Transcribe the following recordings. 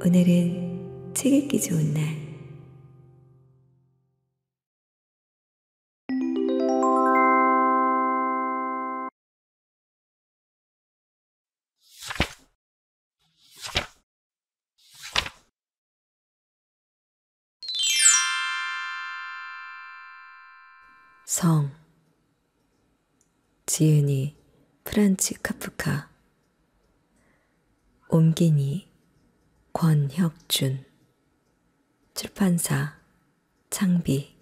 오늘은 책 읽기 좋은 날. 성, 지은이 프란츠 카프카, 옮기니 권혁준, 출판사 창비.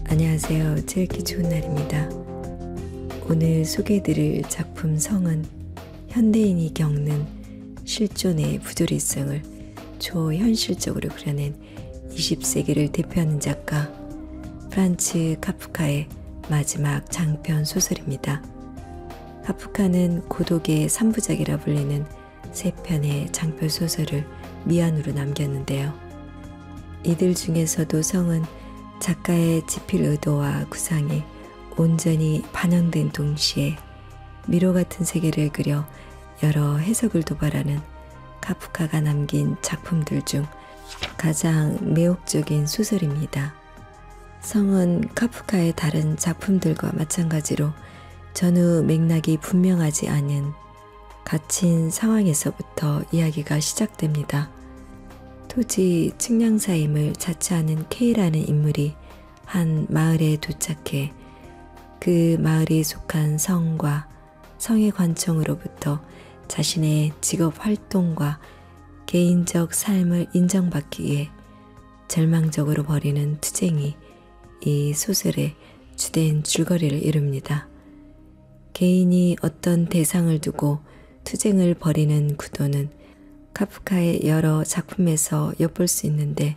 안녕하세요. 책 읽기 좋은 날입니다. 오늘 소개해드릴 작품 성은 현대인이 겪는 실존의 부조리성을 초현실적으로 그려낸 20세기를 대표하는 작가 프란츠 카프카의 마지막 장편 소설입니다. 카프카는 고독의 3부작이라 불리는 3편의 장편 소설을 미완으로 남겼는데요. 이들 중에서도 성은 작가의 집필 의도와 구상이 온전히 반영된 동시에 미로 같은 세계를 그려 여러 해석을 도발하는 카프카가 남긴 작품들 중 가장 매혹적인 소설입니다. 성은 카프카의 다른 작품들과 마찬가지로 전후 맥락이 분명하지 않은 갇힌 상황에서부터 이야기가 시작됩니다. 토지 측량사임을 자처하는 K라는 인물이 한 마을에 도착해 그 마을이 속한 성과 성의 관청으로부터 자신의 직업 활동과 개인적 삶을 인정받기 위해 절망적으로 벌이는 투쟁이 이 소설의 주된 줄거리를 이룹니다. 개인이 어떤 대상을 두고 투쟁을 벌이는 구도는 카프카의 여러 작품에서 엿볼 수 있는데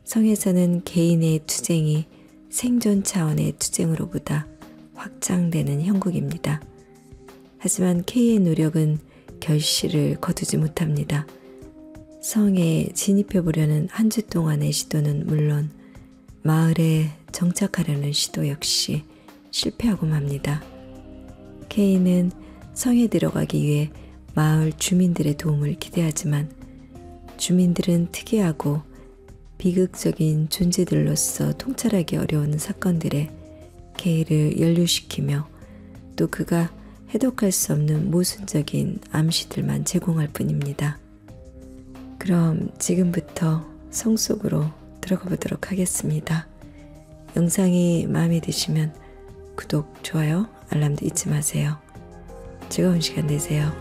성에서는 개인의 투쟁이 생존 차원의 투쟁으로보다 확장되는 형국입니다. 하지만 K의 노력은 결실을 거두지 못합니다. 성에 진입해보려는 한 주 동안의 시도는 물론 마을에 정착하려는 시도 역시 실패하고 맙니다. K는 성에 들어가기 위해 마을 주민들의 도움을 기대하지만 주민들은 특이하고 비극적인 존재들로서 통찰하기 어려운 사건들에 K를 연루시키며 또 그가 해독할 수 없는 모순적인 암시들만 제공할 뿐입니다. 그럼 지금부터 성 속으로 들어가 보도록 하겠습니다. 영상이 마음에 드시면 구독, 좋아요, 알람도 잊지 마세요. 즐거운 시간 되세요.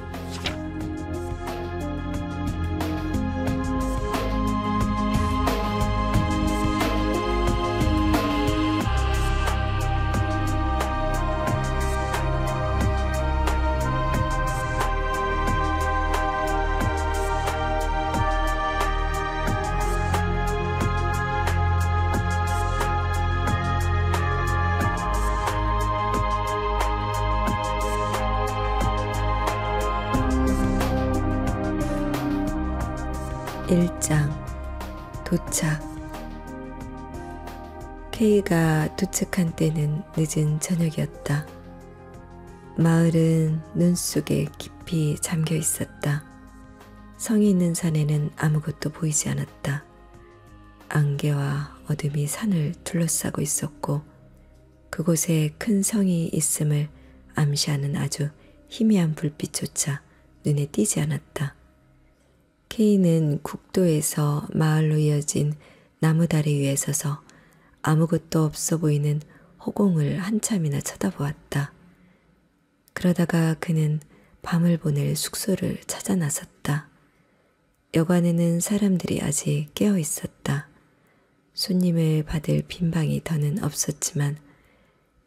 일장 도착. K가 도착한 때는 늦은 저녁이었다. 마을은 눈 속에 깊이 잠겨 있었다. 성이 있는 산에는 아무것도 보이지 않았다. 안개와 어둠이 산을 둘러싸고 있었고 그곳에 큰 성이 있음을 암시하는 아주 희미한 불빛조차 눈에 띄지 않았다. K는 국도에서 마을로 이어진 나무다리 위에 서서 아무것도 없어 보이는 허공을 한참이나 쳐다보았다. 그러다가 그는 밤을 보낼 숙소를 찾아 나섰다. 여관에는 사람들이 아직 깨어 있었다. 손님을 받을 빈 방이 더는 없었지만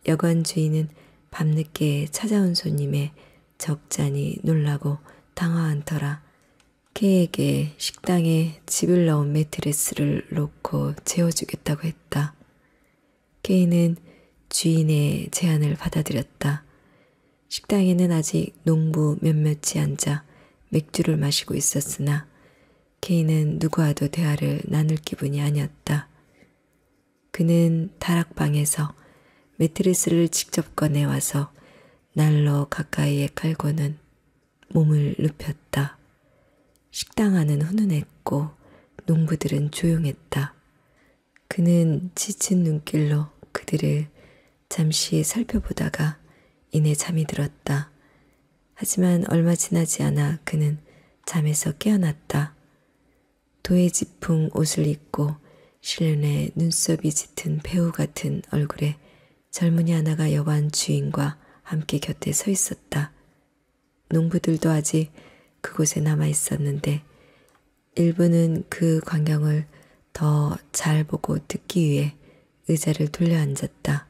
여관 주인은 밤늦게 찾아온 손님의 적잖이 놀라고 당황한 터라 K에게 식당에 집을 넣은 매트리스를 놓고 재워주겠다고 했다. K는 주인의 제안을 받아들였다. 식당에는 아직 농부 몇몇이 앉아 맥주를 마시고 있었으나 K는 누구와도 대화를 나눌 기분이 아니었다. 그는 다락방에서 매트리스를 직접 꺼내와서 난로 가까이에 깔고는 몸을 눕혔다. 식당 안은 훈훈했고 농부들은 조용했다. 그는 지친 눈길로 그들을 잠시 살펴보다가 이내 잠이 들었다. 하지만 얼마 지나지 않아 그는 잠에서 깨어났다. 도예지풍 옷을 입고 실눈에 눈썹이 짙은 배우 같은 얼굴에 젊은이 하나가 여관 주인과 함께 곁에 서 있었다. 농부들도 아직 그곳에 남아 있었는데 일부는 그 광경을 더 잘 보고 듣기 위해 의자를 돌려 앉았다.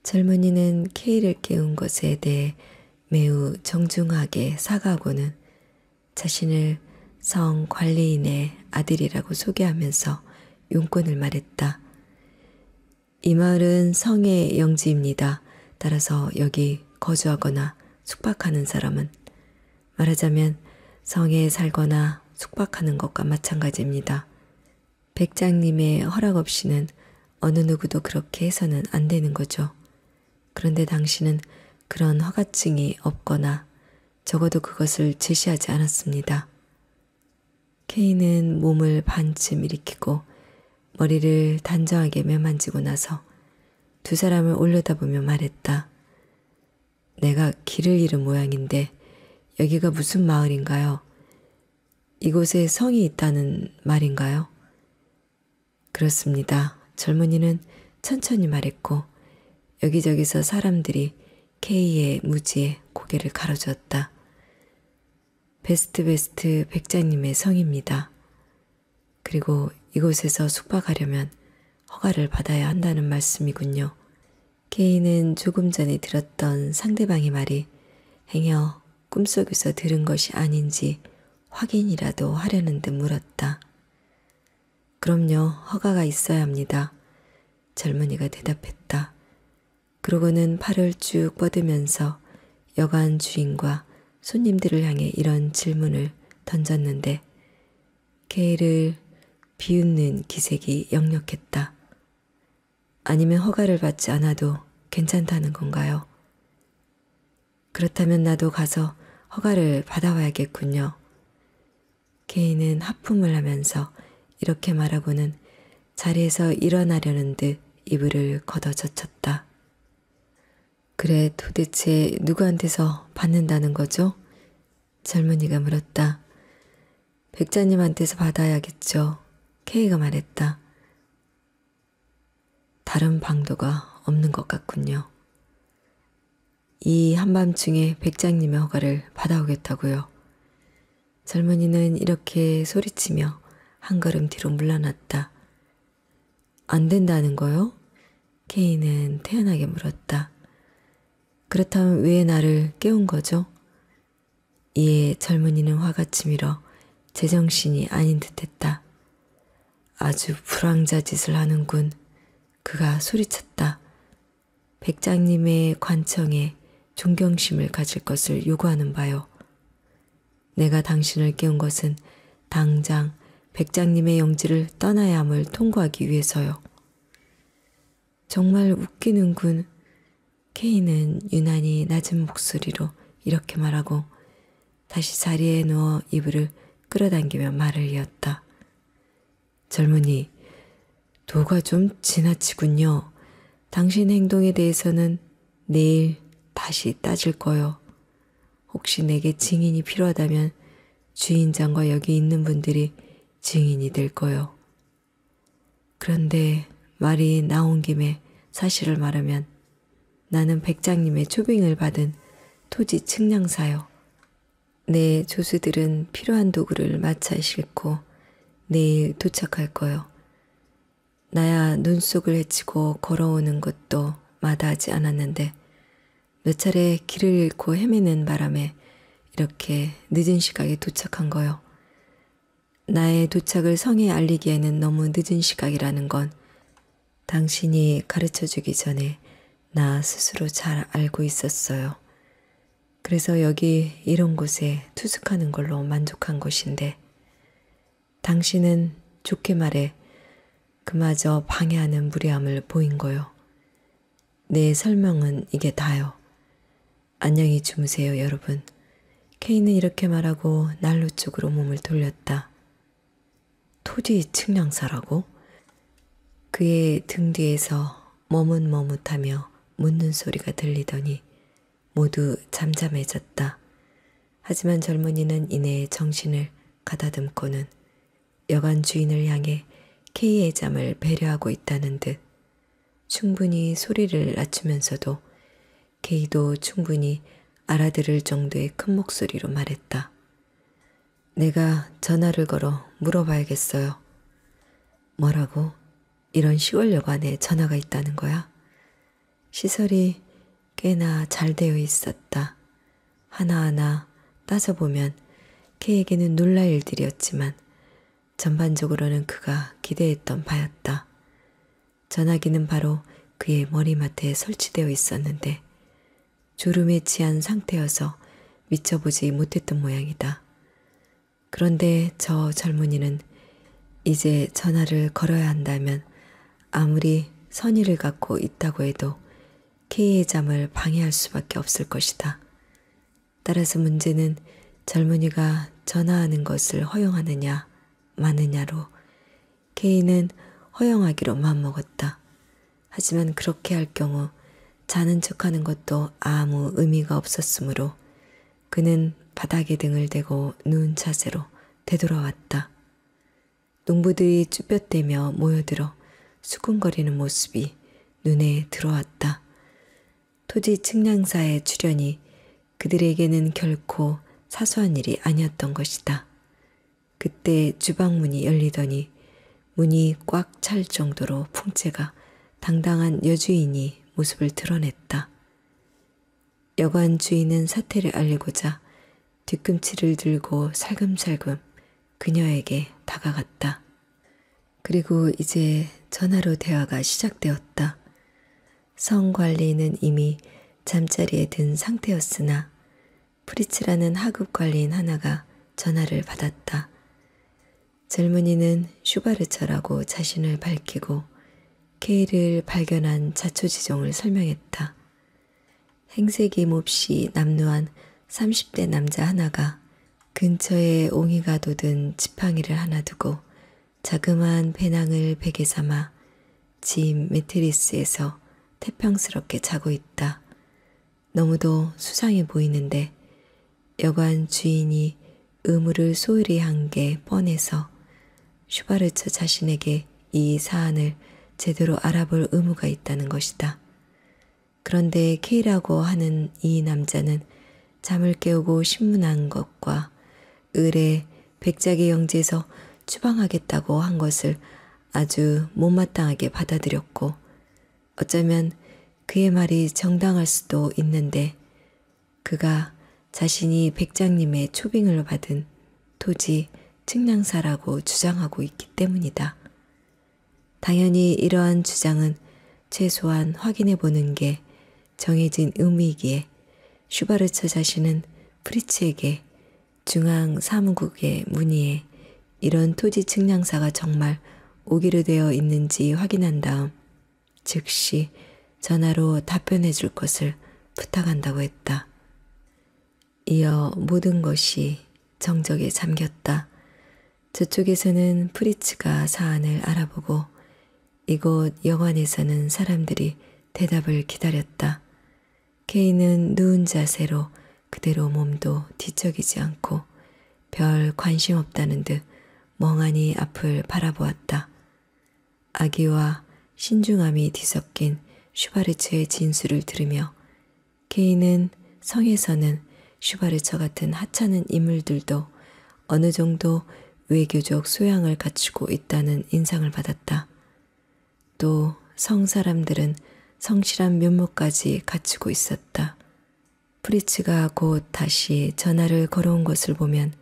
젊은이는 K를 깨운 것에 대해 매우 정중하게 사과하고는 자신을 성 관리인의 아들이라고 소개하면서 용건을 말했다. 이 마을은 성의 영지입니다. 따라서 여기 거주하거나 숙박하는 사람은 말하자면 성에 살거나 숙박하는 것과 마찬가지입니다. 백장님의 허락 없이는 어느 누구도 그렇게 해서는 안 되는 거죠. 그런데 당신은 그런 허가증이 없거나 적어도 그것을 제시하지 않았습니다. K는 몸을 반쯤 일으키고 머리를 단정하게 매만지고 나서 두 사람을 올려다보며 말했다. 내가 길을 잃은 모양인데 여기가 무슨 마을인가요? 이곳에 성이 있다는 말인가요? 그렇습니다. 젊은이는 천천히 말했고 여기저기서 사람들이 K의 무지에 고개를 가로주었다. 베스트 백장님의 성입니다. 그리고 이곳에서 숙박하려면 허가를 받아야 한다는 말씀이군요. K는 조금 전에 들었던 상대방의 말이 행여 꿈속에서 들은 것이 아닌지 확인이라도 하려는 듯 물었다. 그럼요, 허가가 있어야 합니다. 젊은이가 대답했다. 그러고는 팔을 쭉 뻗으면서 여관 주인과 손님들을 향해 이런 질문을 던졌는데 K를 비웃는 기색이 역력했다. 아니면 허가를 받지 않아도 괜찮다는 건가요? 그렇다면 나도 가서 허가를 받아와야겠군요. K는 하품을 하면서 이렇게 말하고는 자리에서 일어나려는 듯 이불을 걷어젖혔다. 그래, 도대체 누구한테서 받는다는 거죠? 젊은이가 물었다. 백자님한테서 받아야겠죠. K가 말했다. 다른 방도가 없는 것 같군요. 이 한밤중에 백장님의 허가를 받아오겠다고요. 젊은이는 이렇게 소리치며 한 걸음 뒤로 물러났다. 안 된다는 거요? K는 태연하게 물었다. 그렇다면 왜 나를 깨운 거죠? 이에 젊은이는 화가 치밀어 제정신이 아닌 듯했다. 아주 불황자짓을 하는군. 그가 소리쳤다. 백장님의 관청에 존경심을 가질 것을 요구하는 바요. 내가 당신을 깨운 것은 당장 백장님의 영지를 떠나야 함을 통고하기 위해서요. 정말 웃기는군. K는 유난히 낮은 목소리로 이렇게 말하고 다시 자리에 누워 이불을 끌어당기며 말을 이었다. 젊은이, 도가 좀 지나치군요. 당신 행동에 대해서는 내일 다시 따질 거요. 혹시 내게 증인이 필요하다면 주인장과 여기 있는 분들이 증인이 될 거요. 그런데 말이 나온 김에 사실을 말하면 나는 백장님의 초빙을 받은 토지 측량사요. 내 조수들은 필요한 도구를 마차 싣고 내일 도착할 거요. 나야 눈속을 헤치고 걸어오는 것도 마다하지 않았는데 몇 차례 길을 잃고 헤매는 바람에 이렇게 늦은 시각에 도착한 거요. 나의 도착을 성에 알리기에는 너무 늦은 시각이라는 건 당신이 가르쳐주기 전에 나 스스로 잘 알고 있었어요. 그래서 여기 이런 곳에 투숙하는 걸로 만족한 것인데 당신은 좋게 말해 그마저 방해하는 무례함을 보인 거요. 내 설명은 이게 다요. 안녕히 주무세요, 여러분. 케이는 이렇게 말하고 난로 쪽으로 몸을 돌렸다. 토지 측량사라고? 그의 등 뒤에서 머뭇머뭇하며 묻는 소리가 들리더니 모두 잠잠해졌다. 하지만 젊은이는 이내 정신을 가다듬고는 여관 주인을 향해 케이의 잠을 배려하고 있다는 듯 충분히 소리를 낮추면서도 케이도 충분히 알아들을 정도의 큰 목소리로 말했다. 내가 전화를 걸어 물어봐야겠어요. 뭐라고? 이런 시골여관에 전화가 있다는 거야? 시설이 꽤나 잘 되어 있었다. 하나하나 따져보면 케이에게는 놀랄 일들이었지만 전반적으로는 그가 기대했던 바였다. 전화기는 바로 그의 머리맡에 설치되어 있었는데 졸음에 취한 상태여서 미쳐보지 못했던 모양이다. 그런데 저 젊은이는 이제 전화를 걸어야 한다면 아무리 선의를 갖고 있다고 해도 케이의 잠을 방해할 수밖에 없을 것이다. 따라서 문제는 젊은이가 전화하는 것을 허용하느냐 마느냐로 케이는 허용하기로 마음먹었다. 하지만 그렇게 할 경우 자는 척하는 것도 아무 의미가 없었으므로 그는 바닥에 등을 대고 누운 자세로 되돌아왔다. 농부들이 쭈뼛대며 모여들어 수군거리는 모습이 눈에 들어왔다. 토지 측량사의 출현이 그들에게는 결코 사소한 일이 아니었던 것이다. 그때 주방문이 열리더니 문이 꽉 찰 정도로 풍채가 당당한 여주인이 모습을 드러냈다. 여관 주인은 사태를 알리고자 뒤꿈치를 들고 살금살금 그녀에게 다가갔다. 그리고 이제 전화로 대화가 시작되었다. 성 관리는 이미 잠자리에 든 상태였으나 프리츠라는 하급 관리인 하나가 전화를 받았다. 젊은이는 슈바르처라고 자신을 밝히고 케이를 발견한 자초지종을 설명했다. 행색이 몹시 남루한 30대 남자 하나가 근처에 옹이가 돋은 지팡이를 하나 두고 자그마한 배낭을 베개 삼아 집 매트리스에서 태평스럽게 자고 있다. 너무도 수상해 보이는데 여관 주인이 의무를 소홀히 한 게 뻔해서 슈바르처 자신에게 이 사안을 제대로 알아볼 의무가 있다는 것이다. 그런데 케이라고 하는 이 남자는 잠을 깨우고 신문한 것과 을에 백작의 영지에서 추방하겠다고 한 것을 아주 못마땅하게 받아들였고 어쩌면 그의 말이 정당할 수도 있는데 그가 자신이 백장님의 초빙을 받은 토지 측량사라고 주장하고 있기 때문이다. 당연히 이러한 주장은 최소한 확인해 보는 게 정해진 의무이기에 슈바르처 자신은 프리츠에게 중앙 사무국에 문의해 이런 토지 측량사가 정말 오기로 되어 있는지 확인한 다음 즉시 전화로 답변해 줄 것을 부탁한다고 했다. 이어 모든 것이 정적에 잠겼다. 저쪽에서는 프리츠가 사안을 알아보고 이곳 여관에서는 사람들이 대답을 기다렸다. 케이는 누운 자세로 그대로 몸도 뒤척이지 않고 별 관심 없다는 듯 멍하니 앞을 바라보았다. 악의와 신중함이 뒤섞인 슈바르처의 진술을 들으며 케이는 성에서는 슈바르처 같은 하찮은 인물들도 어느 정도 외교적 소양을 갖추고 있다는 인상을 받았다. 또 성 사람들은 성실한 면모까지 갖추고 있었다. 프리츠가 곧 다시 전화를 걸어온 것을 보면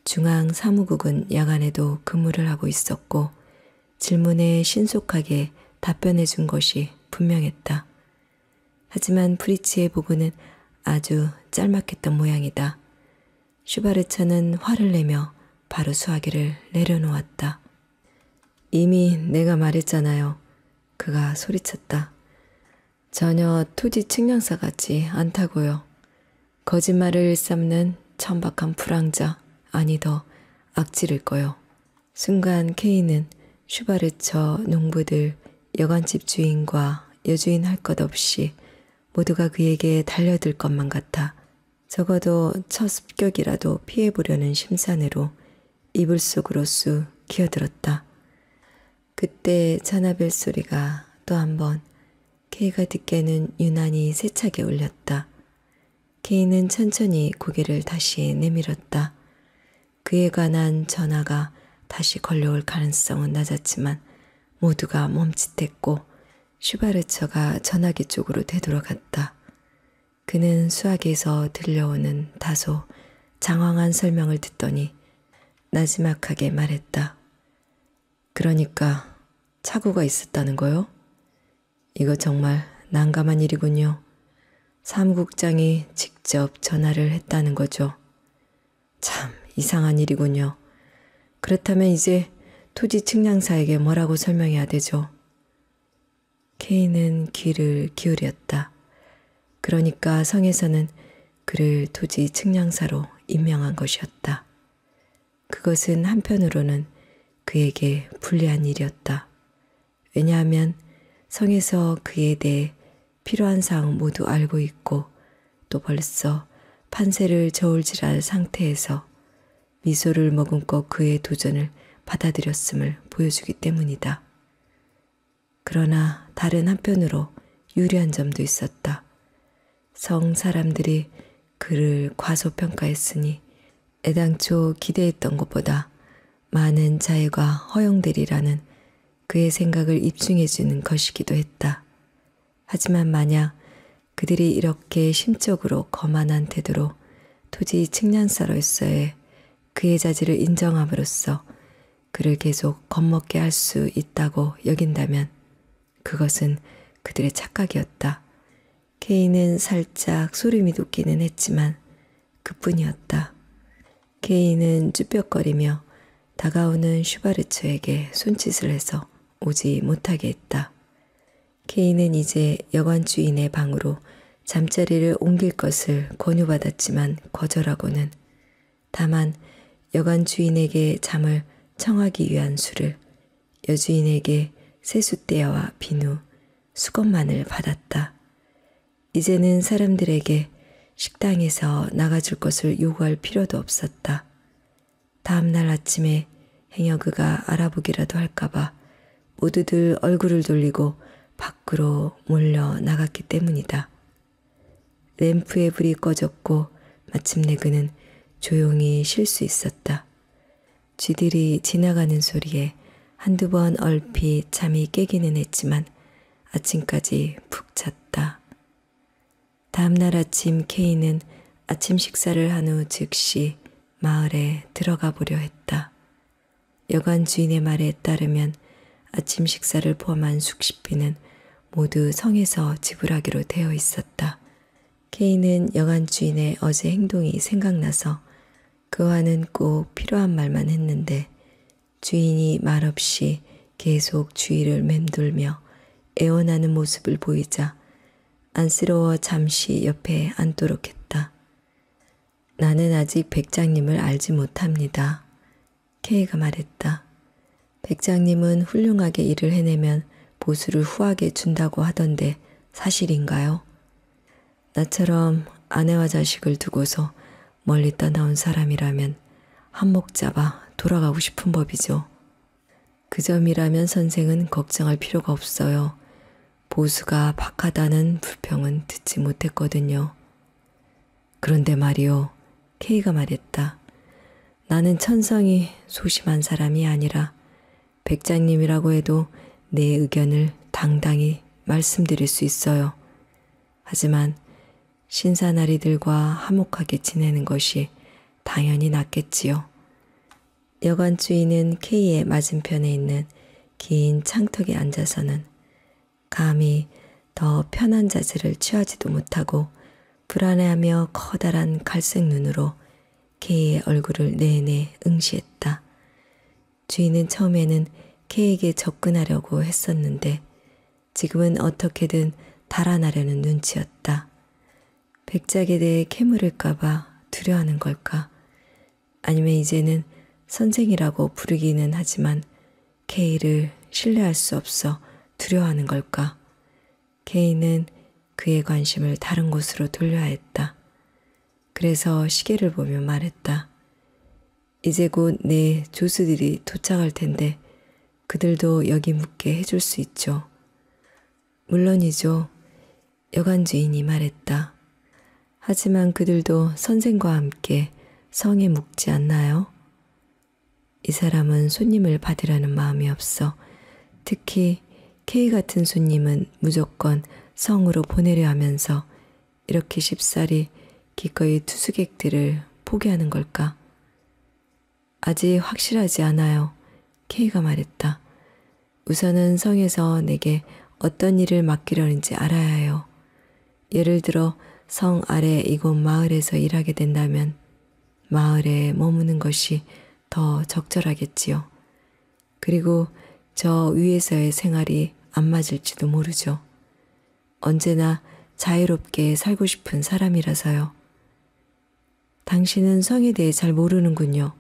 중앙사무국은 야간에도 근무를 하고 있었고 질문에 신속하게 답변해 준 것이 분명했다. 하지만 프리츠의 보고는 아주 짤막했던 모양이다. 슈바르처는 화를 내며 바로 수화기를 내려놓았다. 이미 내가 말했잖아요. 그가 소리쳤다. 전혀 토지 측량사 같지 않다고요. 거짓말을 삼는 천박한 불황자, 아니 더 악질일 거요. 순간 케이는 슈바르처 농부들, 여관집 주인과 여주인 할 것 없이 모두가 그에게 달려들 것만 같아 적어도 첫 습격이라도 피해보려는 심산으로 이불 속으로 쑥 기어들었다. 그때 전화벨 소리가 또 한 번 케이가 듣기에는 유난히 세차게 울렸다. 케이는 천천히 고개를 다시 내밀었다. 그에 관한 전화가 다시 걸려올 가능성은 낮았지만 모두가 멈칫했고 슈바르처가 전화기 쪽으로 되돌아갔다. 그는 수화기에서 들려오는 다소 장황한 설명을 듣더니 나지막하게 말했다. 그러니까 착오가 있었다는 거요? 이거 정말 난감한 일이군요. 사무국장이 직접 전화를 했다는 거죠. 참 이상한 일이군요. 그렇다면 이제 토지 측량사에게 뭐라고 설명해야 되죠? 케이는 귀를 기울였다. 그러니까 성에서는 그를 토지 측량사로 임명한 것이었다. 그것은 한편으로는 그에게 불리한 일이었다. 왜냐하면 성에서 그에 대해 필요한 사항 모두 알고 있고 또 벌써 판세를 저울질할 상태에서 미소를 머금고 그의 도전을 받아들였음을 보여주기 때문이다. 그러나 다른 한편으로 유리한 점도 있었다. 성 사람들이 그를 과소평가했으니 애당초 기대했던 것보다 많은 자해가 허용되리라는 그의 생각을 입증해주는 것이기도 했다. 하지만 만약 그들이 이렇게 심적으로 거만한 태도로 토지 측량사로서의 그의 자질을 인정함으로써 그를 계속 겁먹게 할 수 있다고 여긴다면 그것은 그들의 착각이었다. 케이는 살짝 소름이 돋기는 했지만 그뿐이었다. 케이는 쭈뼛거리며 다가오는 슈바르처에게 손짓을 해서 오지 못하게 했다. 케이는 이제 여관 주인의 방으로 잠자리를 옮길 것을 권유받았지만 거절하고는 다만 여관 주인에게 잠을 청하기 위한 수를 여주인에게 세숫대야와 비누, 수건만을 받았다. 이제는 사람들에게 식당에서 나가줄 것을 요구할 필요도 없었다. 다음 날 아침에 행여그가 알아보기라도 할까봐 모두들 얼굴을 돌리고 밖으로 몰려 나갔기 때문이다. 램프의 불이 꺼졌고 마침내 그는 조용히 쉴 수 있었다. 쥐들이 지나가는 소리에 한두 번 얼핏 잠이 깨기는 했지만 아침까지 푹 잤다. 다음 날 아침 케이는 아침 식사를 한 후 즉시 마을에 들어가 보려 했다. 여관 주인의 말에 따르면 아침 식사를 포함한 숙식비는 모두 성에서 지불하기로 되어 있었다. 케이는 여관 주인의 어제 행동이 생각나서 그와는 꼭 필요한 말만 했는데 주인이 말없이 계속 주위를 맴돌며 애원하는 모습을 보이자 안쓰러워 잠시 옆에 앉도록 했다. 나는 아직 백장님을 알지 못합니다. 케이가 말했다. 백장님은 훌륭하게 일을 해내면 보수를 후하게 준다고 하던데 사실인가요? 나처럼 아내와 자식을 두고서 멀리 떠나온 사람이라면 한몫 잡아 돌아가고 싶은 법이죠. 그 점이라면 선생은 걱정할 필요가 없어요. 보수가 박하다는 불평은 듣지 못했거든요. 그런데 말이요, 케이가 말했다. 나는 천성이 소심한 사람이 아니라 백장님이라고 해도 내 의견을 당당히 말씀드릴 수 있어요. 하지만 신사나리들과 화목하게 지내는 것이 당연히 낫겠지요. 여관 주인은 K의 맞은편에 있는 긴 창턱에 앉아서는 감히 더 편한 자세를 취하지도 못하고 불안해하며 커다란 갈색 눈으로 K의 얼굴을 내내 응시했다. 주인은 처음에는 K에게 접근하려고 했었는데 지금은 어떻게든 달아나려는 눈치였다. 백작에 대해 캐물을까봐 두려워하는 걸까? 아니면 이제는 선생이라고 부르기는 하지만 K를 신뢰할 수 없어 두려워하는 걸까? K는 그의 관심을 다른 곳으로 돌려야 했다. 그래서 시계를 보며 말했다. 이제 곧 내 조수들이 도착할 텐데 그들도 여기 묵게 해줄 수 있죠. 물론이죠. 여관 주인이 말했다. 하지만 그들도 선생과 함께 성에 묵지 않나요? 이 사람은 손님을 받으려는 마음이 없어 특히 K 같은 손님은 무조건 성으로 보내려 하면서 이렇게 쉽사리 기꺼이 투숙객들을 포기하는 걸까? 아직 확실하지 않아요. K가 말했다. 우선은 성에서 내게 어떤 일을 맡기려는지 알아야 해요. 예를 들어 성 아래 이곳 마을에서 일하게 된다면 마을에 머무는 것이 더 적절하겠지요. 그리고 저 위에서의 생활이 안 맞을지도 모르죠. 언제나 자유롭게 살고 싶은 사람이라서요. 당신은 성에 대해 잘 모르는군요.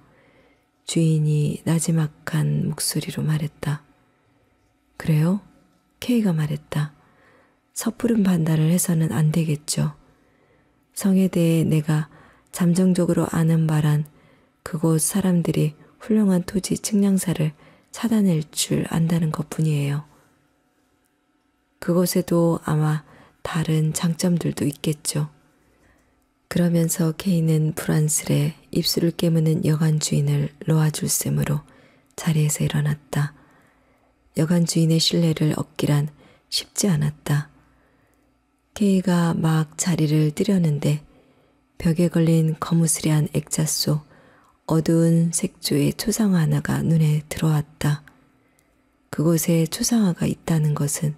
주인이 나지막한 목소리로 말했다. 그래요? K가 말했다. 섣부른 판단을 해서는 안 되겠죠. 성에 대해 내가 잠정적으로 아는 바란 그곳 사람들이 훌륭한 토지 측량사를 찾아낼 줄 안다는 것뿐이에요. 그곳에도 아마 다른 장점들도 있겠죠. 그러면서 K는 불안스레 입술을 깨무는 여관 주인을 놓아줄 셈으로 자리에서 일어났다. 여관 주인의 신뢰를 얻기란 쉽지 않았다. K가 막 자리를 뜨려는데 벽에 걸린 거무스레한 액자 속 어두운 색조의 초상화 하나가 눈에 들어왔다. 그곳에 초상화가 있다는 것은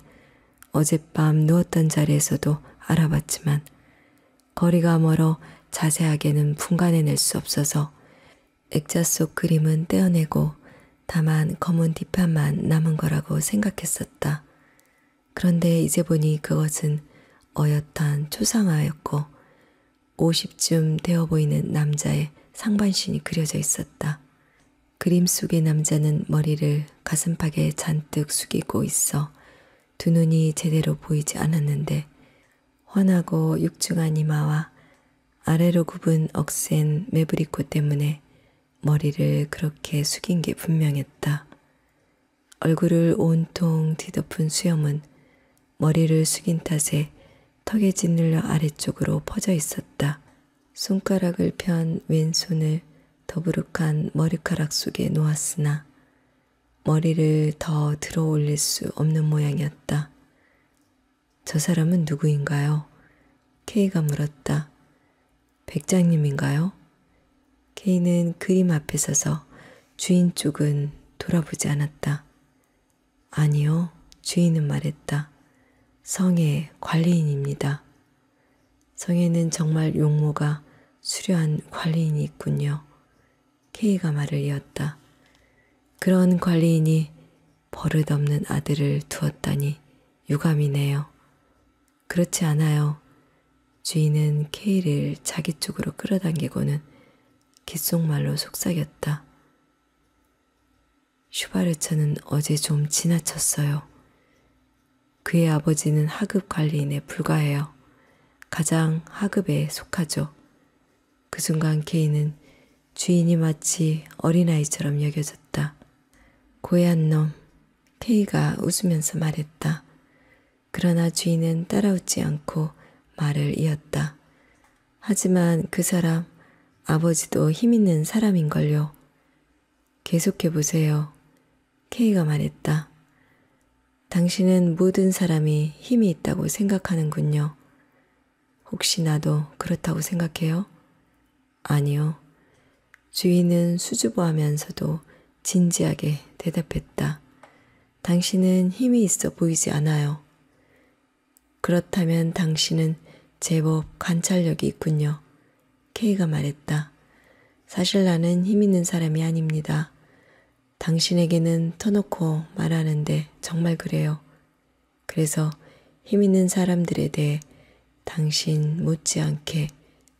어젯밤 누웠던 자리에서도 알아봤지만 거리가 멀어 자세하게는 분간해낼 수 없어서 액자 속 그림은 떼어내고 다만 검은 뒷판만 남은 거라고 생각했었다. 그런데 이제 보니 그것은 어엿한 초상화였고 50쯤 되어 보이는 남자의 상반신이 그려져 있었다. 그림 속의 남자는 머리를 가슴팍에 잔뜩 숙이고 있어 두 눈이 제대로 보이지 않았는데 환하고 육중한 이마와 아래로 굽은 억센 매부리코 때문에 머리를 그렇게 숙인 게 분명했다. 얼굴을 온통 뒤덮은 수염은 머리를 숙인 탓에 턱에 짓눌려 아래쪽으로 퍼져 있었다. 손가락을 편 왼손을 더부룩한 머리카락 속에 놓았으나 머리를 더 들어 올릴 수 없는 모양이었다. 저 사람은 누구인가요? K가 물었다. 백장님인가요? K는 그림 앞에 서서 주인 쪽은 돌아보지 않았다. 아니요, 주인은 말했다. 성의 관리인입니다. 성에는 정말 용모가 수려한 관리인이 있군요. K가 말을 이었다. 그런 관리인이 버릇없는 아들을 두었다니 유감이네요. 그렇지 않아요. 주인은 K를 자기 쪽으로 끌어당기고는 귓속말로 속삭였다. 슈바르처는 어제 좀 지나쳤어요. 그의 아버지는 하급 관리인에 불과해요. 가장 하급에 속하죠. 그 순간 K는 주인이 마치 어린아이처럼 여겨졌다. 고얀 놈, K가 웃으면서 말했다. 그러나 주인은 따라웃지 않고 말을 이었다. 하지만 그 사람, 아버지도 힘있는 사람인걸요. 계속해보세요. K가 말했다. 당신은 모든 사람이 힘이 있다고 생각하는군요. 혹시 나도 그렇다고 생각해요? 아니요. 주인은 수줍어하면서도 진지하게 대답했다. 당신은 힘이 있어 보이지 않아요. 그렇다면 당신은 제법 관찰력이 있군요. K가 말했다. 사실 나는 힘 있는 사람이 아닙니다. 당신에게는 터놓고 말하는데 정말 그래요. 그래서 힘 있는 사람들에 대해 당신 못지않게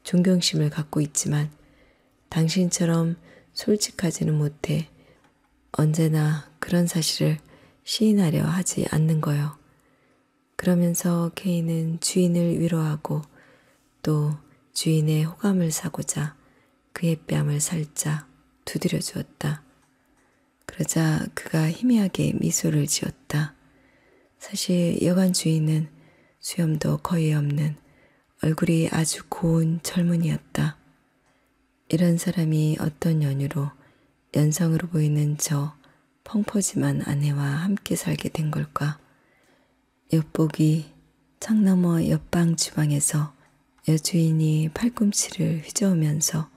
존경심을 갖고 있지만 당신처럼 솔직하지는 못해 언제나 그런 사실을 시인하려 하지 않는 거요. 그러면서 K는 주인을 위로하고 또 주인의 호감을 사고자 그의 뺨을 살짝 두드려 주었다. 그러자 그가 희미하게 미소를 지었다. 사실 여관 주인은 수염도 거의 없는 얼굴이 아주 고운 젊은이였다. 이런 사람이 어떤 연유로 연상으로 보이는 저 펑퍼짐한 아내와 함께 살게 된 걸까? 엿보기 창 너머 옆방 주방에서 여주인이 팔꿈치를 휘저으면서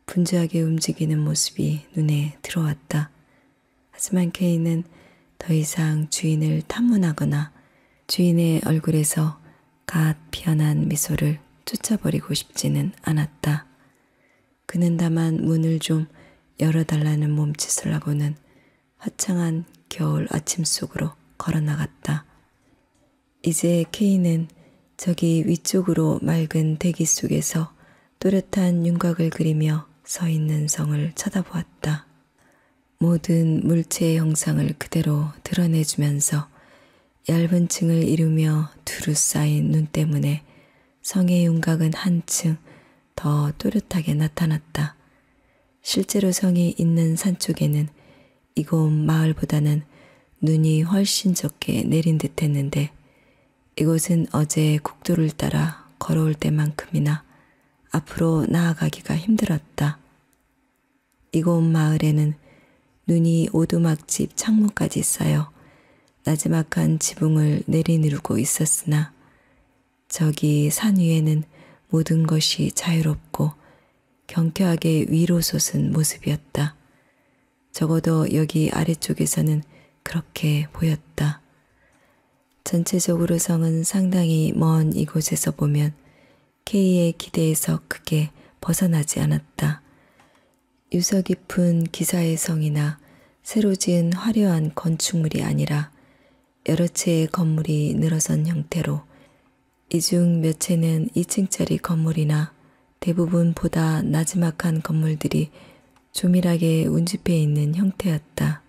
분주하게 움직이는 모습이 눈에 들어왔다. 하지만 K는 더 이상 주인을 탐문하거나 주인의 얼굴에서 갓 피어난 미소를 쫓아버리고 싶지는 않았다. 그는 다만 문을 좀 열어달라는 몸짓을 하고는 화창한 겨울 아침 속으로 걸어나갔다. 이제 K는 저기 위쪽으로 맑은 대기 속에서 또렷한 윤곽을 그리며 서 있는 성을 쳐다보았다. 모든 물체의 형상을 그대로 드러내주면서 얇은 층을 이루며 두루 쌓인 눈 때문에 성의 윤곽은 한층 더 또렷하게 나타났다. 실제로 성이 있는 산 쪽에는 이곳 마을보다는 눈이 훨씬 적게 내린 듯 했는데 이곳은 어제 국도를 따라 걸어올 때만큼이나 앞으로 나아가기가 힘들었다. 이곳 마을에는 눈이 오두막집 창문까지 쌓여 나지막한 지붕을 내리누르고 있었으나 저기 산 위에는 모든 것이 자유롭고 경쾌하게 위로 솟은 모습이었다. 적어도 여기 아래쪽에서는 그렇게 보였다. 전체적으로 성은 상당히 먼 이곳에서 보면 K의 기대에서 크게 벗어나지 않았다. 유서 깊은 기사의 성이나 새로 지은 화려한 건축물이 아니라 여러 채의 건물이 늘어선 형태로 이 중 몇 채는 2층짜리 건물이나 대부분 보다 나지막한 건물들이 조밀하게 운집해 있는 형태였다.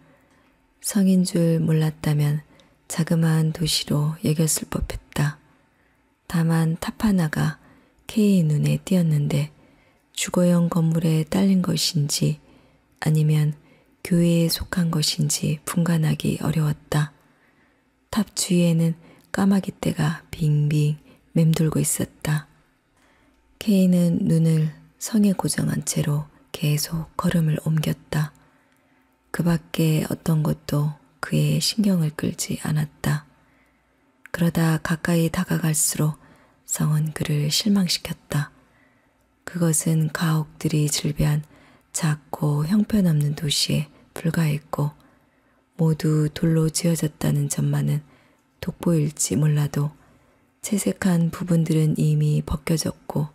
성인 줄 몰랐다면 자그마한 도시로 여겼을 법했다. 다만 탑 하나가 K의 눈에 띄었는데 주거용 건물에 딸린 것인지 아니면 교회에 속한 것인지 분간하기 어려웠다. 탑 주위에는 까마귀 떼가 빙빙 맴돌고 있었다. K는 눈을 성에 고정한 채로 계속 걸음을 옮겼다. 그 밖에 어떤 것도 그의 신경을 끌지 않았다. 그러다 가까이 다가갈수록 성은 그를 실망시켰다. 그것은 가옥들이 질비한 작고 형편없는 도시에 불과했고 모두 돌로 지어졌다는 점만은 돋보일지 몰라도 채색한 부분들은 이미 벗겨졌고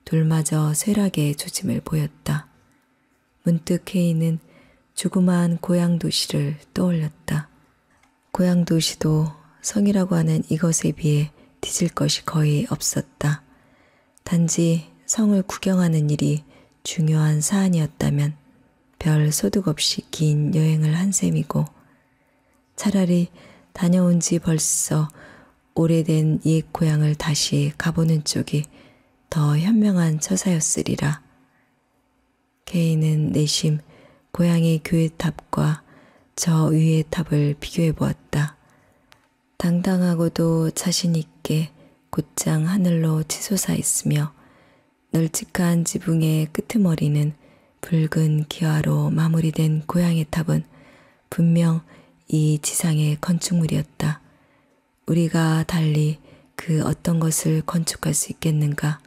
돌마저 쇠락의 조짐을 보였다. 문득 K는 조그마한 고향 도시를 떠올렸다. 고향 도시도 성이라고 하는 이것에 비해 뒤질 것이 거의 없었다. 단지 성을 구경하는 일이 중요한 사안이었다면 별 소득 없이 긴 여행을 한 셈이고 차라리 다녀온 지 벌써 오래된 옛 고향을 다시 가보는 쪽이 더 현명한 처사였으리라. K는 내심 고향의 교회탑과 저 위의 탑을 비교해 보았다. 당당하고도 자신 있게 곧장 하늘로 치솟아 있으며 널찍한 지붕의 끄트머리는 붉은 기와로 마무리된 고향의 탑은 분명 이 지상의 건축물이었다. 우리가 달리 그 어떤 것을 건축할 수 있겠는가?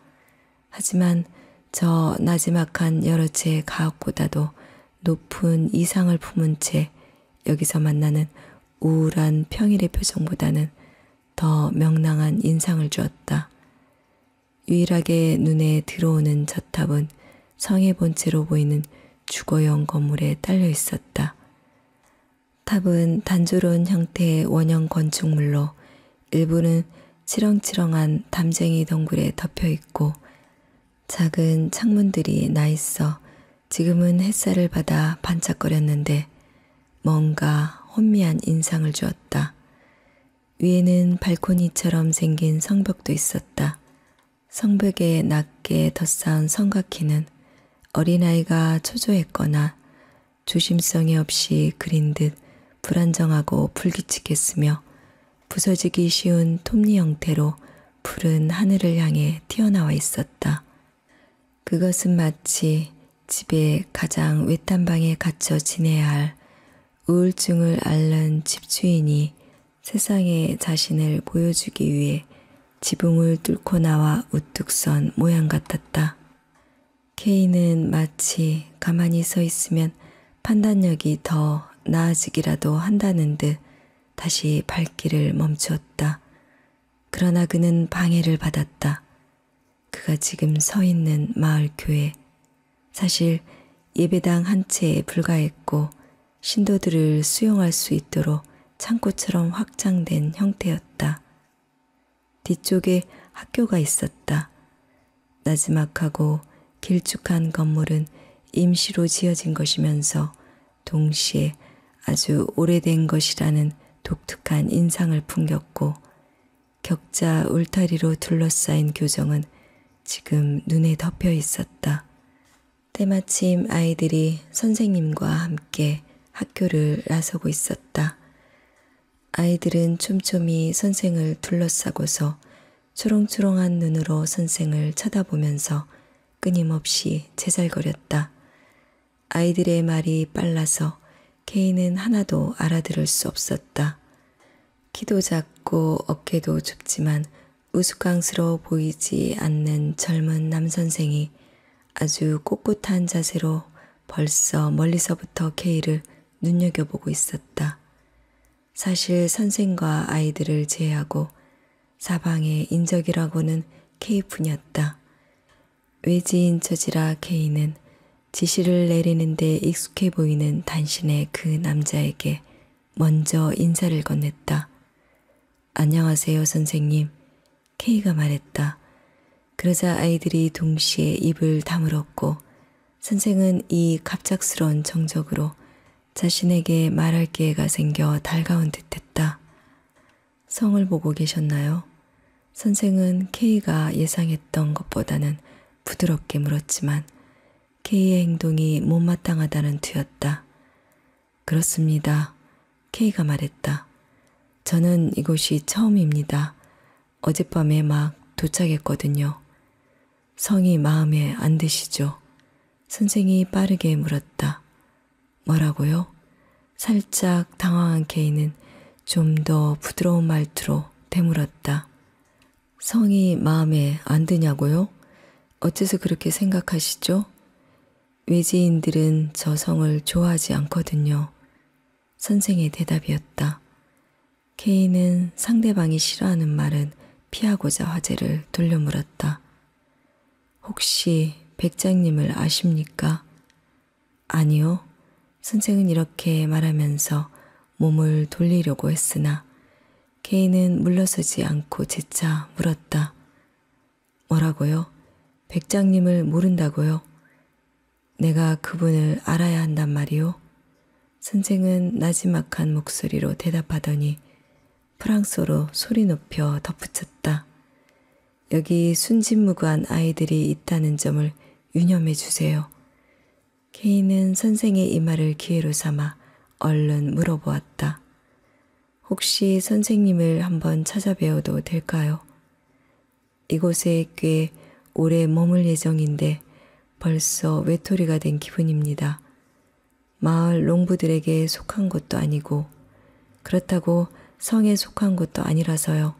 하지만 저 나지막한 여러 채의 가옥보다도 높은 이상을 품은 채 여기서 만나는 우울한 평일의 표정보다는 더 명랑한 인상을 주었다. 유일하게 눈에 들어오는 저탑은 성의 본체로 보이는 주거용 건물에 딸려 있었다. 탑은 단조로운 형태의 원형 건축물로 일부는 치렁치렁한 담쟁이 덩굴에 덮여 있고 작은 창문들이 나 있어 지금은 햇살을 받아 반짝거렸는데 뭔가 혼미한 인상을 주었다. 위에는 발코니처럼 생긴 성벽도 있었다. 성벽에 낮게 덧쌓은 성곽키는 어린아이가 초조했거나 조심성이 없이 그린 듯 불안정하고 불규칙했으며 부서지기 쉬운 톱니 형태로 푸른 하늘을 향해 튀어나와 있었다. 그것은 마치 집의 가장 외딴 방에 갇혀 지내야 할 우울증을 앓는 집주인이 세상에 자신을 보여주기 위해 지붕을 뚫고 나와 우뚝 선 모양 같았다. K는 마치 가만히 서 있으면 판단력이 더 나아지기라도 한다는 듯 다시 발길을 멈추었다. 그러나 그는 방해를 받았다. 그가 지금 서 있는 마을 교회, 사실 예배당 한 채에 불과했고 신도들을 수용할 수 있도록 창고처럼 확장된 형태였다. 뒤쪽에 학교가 있었다. 나지막하고 길쭉한 건물은 임시로 지어진 것이면서 동시에 아주 오래된 것이라는 독특한 인상을 풍겼고 격자 울타리로 둘러싸인 교정은 지금 눈에 덮여 있었다. 때마침 아이들이 선생님과 함께 학교를 나서고 있었다. 아이들은 촘촘히 선생을 둘러싸고서 초롱초롱한 눈으로 선생을 쳐다보면서 끊임없이 제잘거렸다. 아이들의 말이 빨라서 K는 하나도 알아들을 수 없었다. 키도 작고 어깨도 좁지만 우스꽝스러워 보이지 않는 젊은 남선생이 아주 꼿꼿한 자세로 벌써 멀리서부터 K를 눈여겨보고 있었다. 사실 선생과 아이들을 제외하고 사방의 인적이라고는 K뿐이었다. 외지인 처지라 K는 지시를 내리는 데 익숙해 보이는 단신의 그 남자에게 먼저 인사를 건넸다. 안녕하세요, 선생님. K가 말했다. 그러자 아이들이 동시에 입을 다물었고 선생은 이 갑작스러운 정적으로 자신에게 말할 기회가 생겨 달가운 듯했다. 성을 보고 계셨나요? 선생은 K가 예상했던 것보다는 부드럽게 물었지만 K의 행동이 못마땅하다는 투였다. 그렇습니다. K가 말했다. 저는 이곳이 처음입니다. 어젯밤에 막 도착했거든요. 성이 마음에 안 드시죠? 선생이 빠르게 물었다. 뭐라고요? 살짝 당황한 K는 좀 더 부드러운 말투로 되물었다. 성이 마음에 안 드냐고요? 어째서 그렇게 생각하시죠? 외지인들은 저 성을 좋아하지 않거든요. 선생의 대답이었다. K는 상대방이 싫어하는 말은 피하고자 화제를 돌려 물었다. 혹시 백장님을 아십니까? 아니요. 선생은 이렇게 말하면서 몸을 돌리려고 했으나 K는 물러서지 않고 재차 물었다. 뭐라고요? 백장님을 모른다고요? 내가 그분을 알아야 한단 말이오? 선생은 나지막한 목소리로 대답하더니 프랑스어로 소리 높여 덧붙였다. 여기 순진무구한 아이들이 있다는 점을 유념해 주세요. K는 선생의 이 말을 기회로 삼아 얼른 물어보았다. 혹시 선생님을 한번 찾아뵈어도 될까요? 이곳에 꽤 오래 머물 예정인데 벌써 외톨이가 된 기분입니다. 마을 농부들에게 속한 것도 아니고 그렇다고 성에 속한 것도 아니라서요.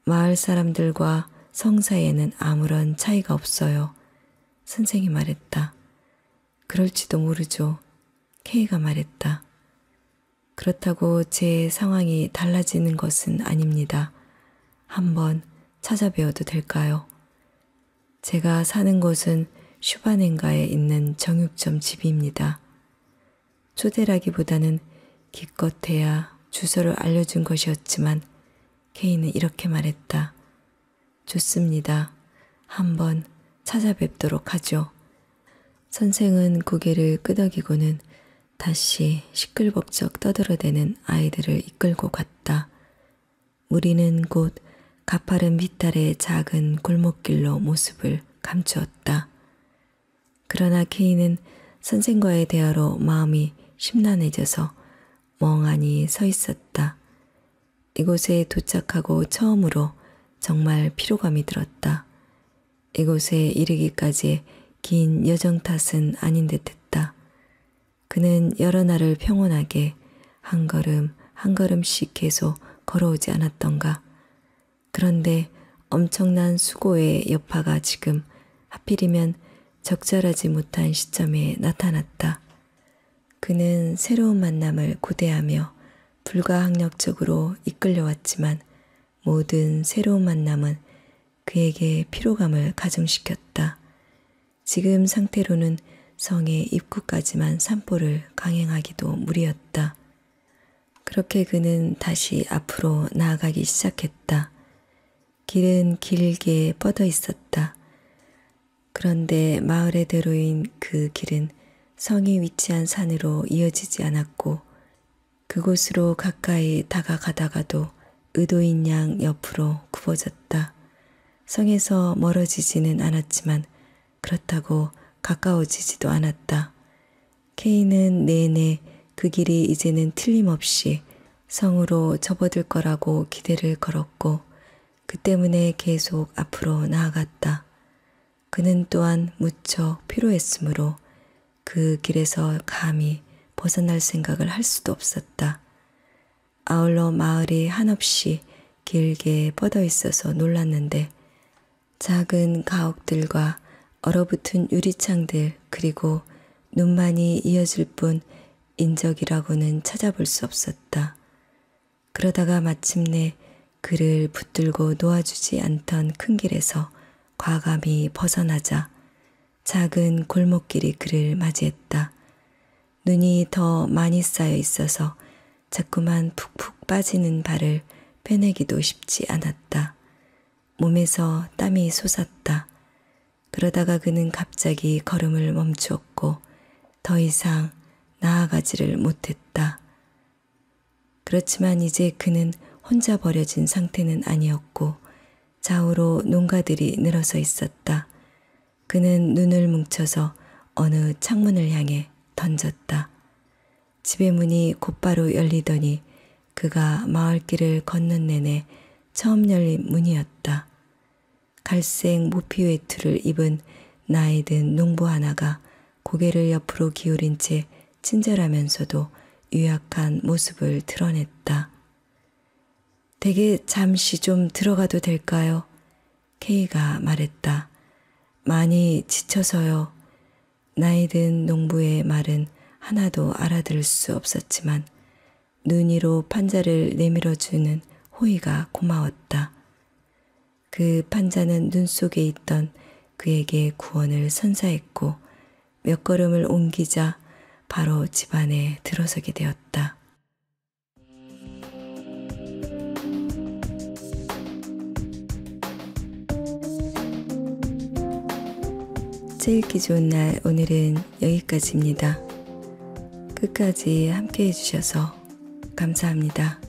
마을 사람들과 성 사이에는 아무런 차이가 없어요. 선생이 말했다. 그럴지도 모르죠. K가 말했다. 그렇다고 제 상황이 달라지는 것은 아닙니다. 한번 찾아뵈어도 될까요? 제가 사는 곳은 슈바넨가에 있는 정육점 집입니다. 초대라기보다는 기껏해야 주소를 알려준 것이었지만 K는 이렇게 말했다. 좋습니다. 한번 찾아뵙도록 하죠. 선생은 고개를 끄덕이고는 다시 시끌벅적 떠들어대는 아이들을 이끌고 갔다. 우리는 곧 가파른 밑달의 작은 골목길로 모습을 감추었다. 그러나 K는 선생과의 대화로 마음이 심란해져서 멍하니 서 있었다. 이곳에 도착하고 처음으로 정말 피로감이 들었다. 이곳에 이르기까지의 긴 여정 탓은 아닌 듯했다. 그는 여러 날을 평온하게 한 걸음 한 걸음씩 계속 걸어오지 않았던가. 그런데 엄청난 수고의 여파가 지금 하필이면 적절하지 못한 시점에 나타났다. 그는 새로운 만남을 고대하며 불가항력적으로 이끌려왔지만 모든 새로운 만남은 그에게 피로감을 가중시켰다. 지금 상태로는 성의 입구까지만 산보를 강행하기도 무리였다. 그렇게 그는 다시 앞으로 나아가기 시작했다. 길은 길게 뻗어 있었다. 그런데 마을의 대로인 그 길은 성이 위치한 산으로 이어지지 않았고 그곳으로 가까이 다가가다가도 의도인 양 옆으로 굽어졌다. 성에서 멀어지지는 않았지만 그렇다고 가까워지지도 않았다. K는 내내 그 길이 이제는 틀림없이 성으로 접어들 거라고 기대를 걸었고 그 때문에 계속 앞으로 나아갔다. 그는 또한 무척 피로했으므로 그 길에서 감히 벗어날 생각을 할 수도 없었다. 아울러 마을이 한없이 길게 뻗어 있어서 놀랐는데 작은 가옥들과 얼어붙은 유리창들 그리고 눈만이 이어질 뿐 인적이라고는 찾아볼 수 없었다. 그러다가 마침내 그를 붙들고 놓아주지 않던 큰 길에서 과감히 벗어나자 작은 골목길이 그를 맞이했다. 눈이 더 많이 쌓여 있어서 자꾸만 푹푹 빠지는 발을 빼내기도 쉽지 않았다. 몸에서 땀이 솟았다. 그러다가 그는 갑자기 걸음을 멈추었고 더 이상 나아가지를 못했다. 그렇지만 이제 그는 혼자 버려진 상태는 아니었고 좌우로 농가들이 늘어서 있었다. 그는 눈을 뭉쳐서 어느 창문을 향해 던졌다. 집의 문이 곧바로 열리더니 그가 마을길을 걷는 내내 처음 열린 문이었다. 갈색 모피 외투를 입은 나이 든 농부 하나가 고개를 옆으로 기울인 채 친절하면서도 유약한 모습을 드러냈다. 댁에 잠시 좀 들어가도 될까요? K가 말했다. 많이 지쳐서요. 나이 든 농부의 말은 하나도 알아들을 수 없었지만 눈 위로 판자를 내밀어주는 호의가 고마웠다. 그 판자는 눈 속에 있던 그에게 구원을 선사했고 몇 걸음을 옮기자 바로 집 안에 들어서게 되었다. 읽기 좋은 날 오늘은 여기까지입니다. 끝까지 함께 해주셔서 감사합니다.